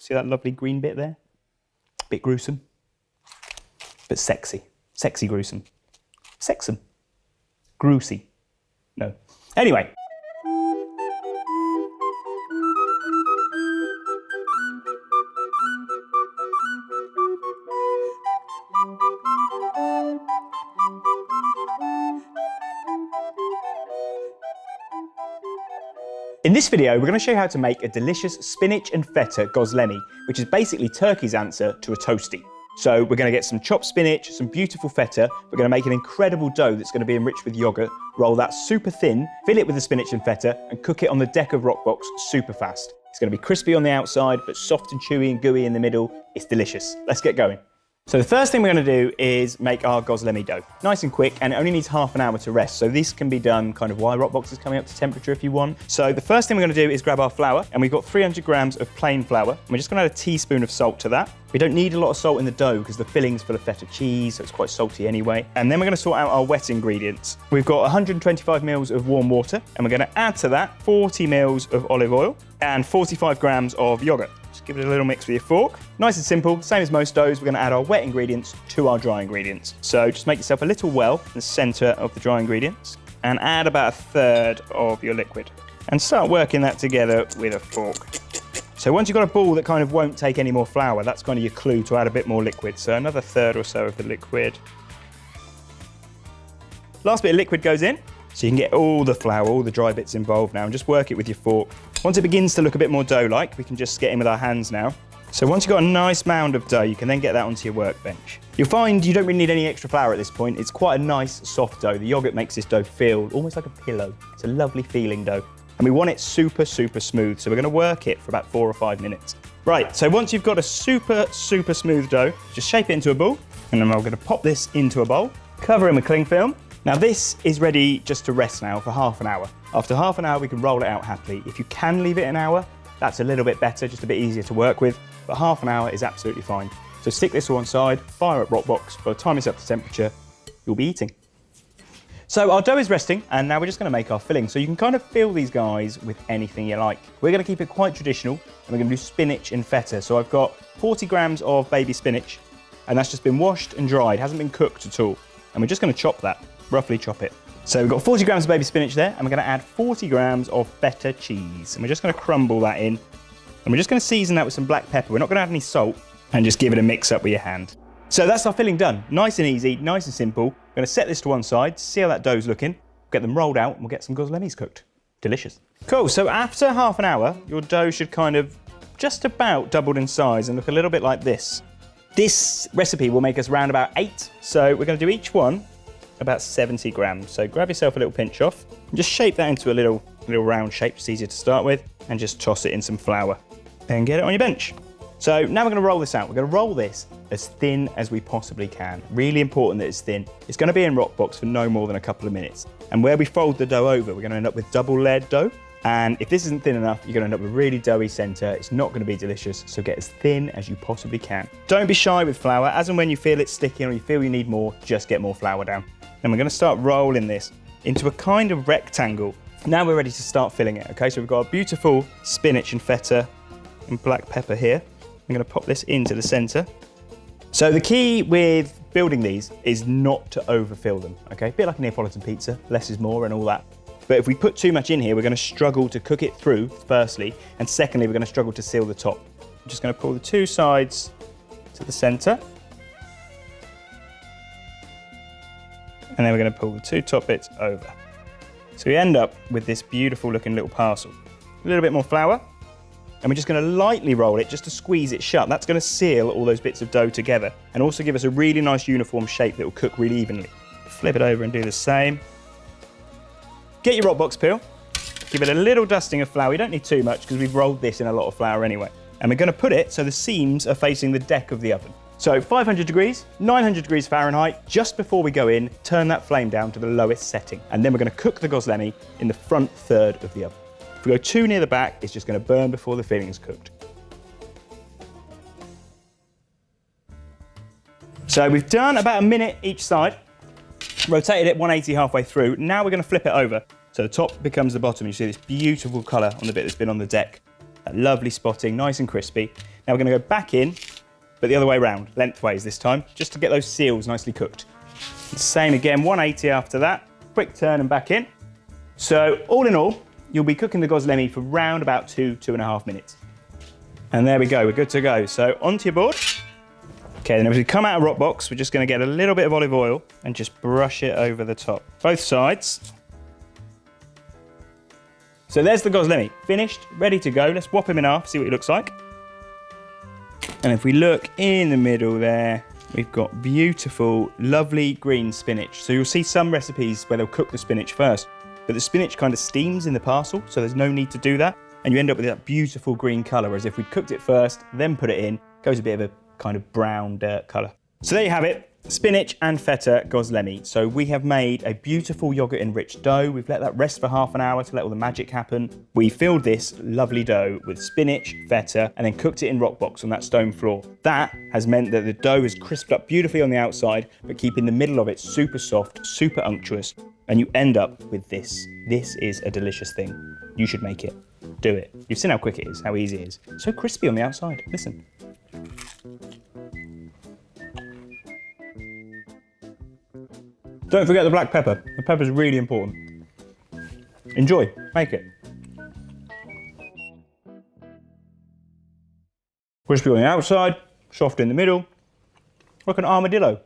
See that lovely green bit there? Bit gruesome, but sexy. Sexy gruesome. Sexum. Gruesy. No. Anyway. In this video, we're going to show you how to make a delicious spinach and feta Gozleme, which is basically Turkey's answer to a toastie. So we're going to get some chopped spinach, some beautiful feta, we're going to make an incredible dough that's going to be enriched with yogurt, roll that super thin, fill it with the spinach and feta, and cook it on the deck of Rockbox super fast. It's going to be crispy on the outside, but soft and chewy and gooey in the middle. It's delicious. Let's get going. So the first thing we're going to do is make our Gozleme dough. Nice and quick, and it only needs half an hour to rest. So this can be done kind of while Rockbox is coming up to temperature if you want. So the first thing we're going to do is grab our flour, and we've got 300 grams of plain flour. And we're just going to add a teaspoon of salt to that. We don't need a lot of salt in the dough because the filling's full of feta cheese, so it's quite salty anyway. And then we're going to sort out our wet ingredients. We've got 125 mils of warm water, and we're going to add to that 40 mils of olive oil and 45 grams of yogurt. Just give it a little mix with your fork. Nice and simple, same as most doughs, we're going to add our wet ingredients to our dry ingredients. So just make yourself a little well in the centre of the dry ingredients and add about a third of your liquid. And start working that together with a fork. So once you've got a ball that kind of won't take any more flour, that's kind of your clue to add a bit more liquid. So another third or so of the liquid. Last bit of liquid goes in. So you can get all the flour, all the dry bits involved now, and just work it with your fork. Once it begins to look a bit more dough-like, we can just get in with our hands now. So once you've got a nice mound of dough, you can then get that onto your workbench. You'll find you don't really need any extra flour at this point. It's quite a nice, soft dough. The yogurt makes this dough feel almost like a pillow. It's a lovely feeling dough. And we want it super, super smooth. So we're gonna work it for about 4 or 5 minutes. Right, so once you've got a super, super smooth dough, just shape it into a ball. And then we're gonna pop this into a bowl, cover it with cling film. Now this is ready just to rest now for half an hour. After half an hour, we can roll it out happily. If you can leave it an hour, that's a little bit better, just a bit easier to work with, but half an hour is absolutely fine. So stick this to one side, fire up Rockbox. By the time it's up to temperature, you'll be eating. So our dough is resting, and now we're just gonna make our filling. So you can kind of fill these guys with anything you like. We're gonna keep it quite traditional, and we're gonna do spinach and feta. So I've got 40 grams of baby spinach, and that's just been washed and dried, hasn't been cooked at all. And we're just gonna chop that. Roughly chop it. So we've got 40 grams of baby spinach there, and we're going to add 40 grams of feta cheese. And we're just going to crumble that in. And we're just going to season that with some black pepper. We're not going to add any salt, and just give it a mix up with your hand. So that's our filling done. Nice and easy, nice and simple. We're going to set this to one side, see how that dough's looking, get them rolled out, and we'll get some Gozlemes cooked. Delicious. Cool, so after half an hour, your dough should kind of just about doubled in size and look a little bit like this. This recipe will make us round about 8. So we're going to do each one about 70 grams. So grab yourself a little pinch off and just shape that into a little round shape. It's easier to start with, and just toss it in some flour and get it on your bench. So now we're going to roll this out. We're going to roll this as thin as we possibly can. Really important that it's thin. It's going to be in Rockbox for no more than a couple of minutes. And where we fold the dough over, we're going to end up with double layered dough. And if this isn't thin enough, you're going to end up with a really doughy center. It's not going to be delicious, so get as thin as you possibly can. Don't be shy with flour. As and when you feel it sticking or you feel you need more, just get more flour down. And we're going to start rolling this into a kind of rectangle. Now we're ready to start filling it, okay? So we've got our beautiful spinach and feta and black pepper here. I'm going to pop this into the center. So the key with building these is not to overfill them, okay? A bit like a Neapolitan pizza, less is more and all that. But if we put too much in here, we're going to struggle to cook it through, firstly, and secondly, we're going to struggle to seal the top. I'm just going to pull the two sides to the center. And then we're going to pull the two top bits over. So we end up with this beautiful looking little parcel. A little bit more flour, and we're just going to lightly roll it just to squeeze it shut. That's going to seal all those bits of dough together and also give us a really nice uniform shape that will cook really evenly. Flip it over and do the same. Get your Rockbox peel, give it a little dusting of flour. You don't need too much because we've rolled this in a lot of flour anyway. And we're going to put it so the seams are facing the deck of the oven. So 500 degrees, 900 degrees Fahrenheit. Just before we go in, turn that flame down to the lowest setting. And then we're going to cook the Gozleme in the front third of the oven. If we go too near the back, it's just going to burn before the filling is cooked. So we've done about a minute each side, rotated it 180 halfway through. Now we're going to flip it over. So the top becomes the bottom. You see this beautiful colour on the bit that's been on the deck. That lovely spotting, nice and crispy. Now we're going to go back in, but the other way around, lengthways this time, just to get those seals nicely cooked. Same again, 180 after that. Quick turn and back in. So all in all, you'll be cooking the Gozleme for round about 2.5 minutes. And there we go, we're good to go. So onto your board. Okay, then as we come out of Rockbox, we're just going to get a little bit of olive oil and just brush it over the top. Both sides. So there's the Gozleme, finished, ready to go. Let's whop him in half, see what he looks like. And if we look in the middle there, we've got beautiful, lovely green spinach. So you'll see some recipes where they'll cook the spinach first, but the spinach kind of steams in the parcel, so there's no need to do that. And you end up with that beautiful green colour, whereas if we'd cooked it first, then put it in, it goes a bit of a kind of brown dirt colour. So there you have it, spinach and feta Gozleme. So we have made a beautiful yogurt enriched dough. We've let that rest for half an hour to let all the magic happen. We filled this lovely dough with spinach, feta, and then cooked it in Rockbox on that stone floor. That has meant that the dough is crisped up beautifully on the outside, but keeping the middle of it super soft, super unctuous, and you end up with this. This is a delicious thing. You should make it. Do it. You've seen how quick it is, how easy it is. So crispy on the outside. Listen. Don't forget the black pepper. The pepper's really important. Enjoy, make it. Crispy on the outside, soft in the middle, like an armadillo.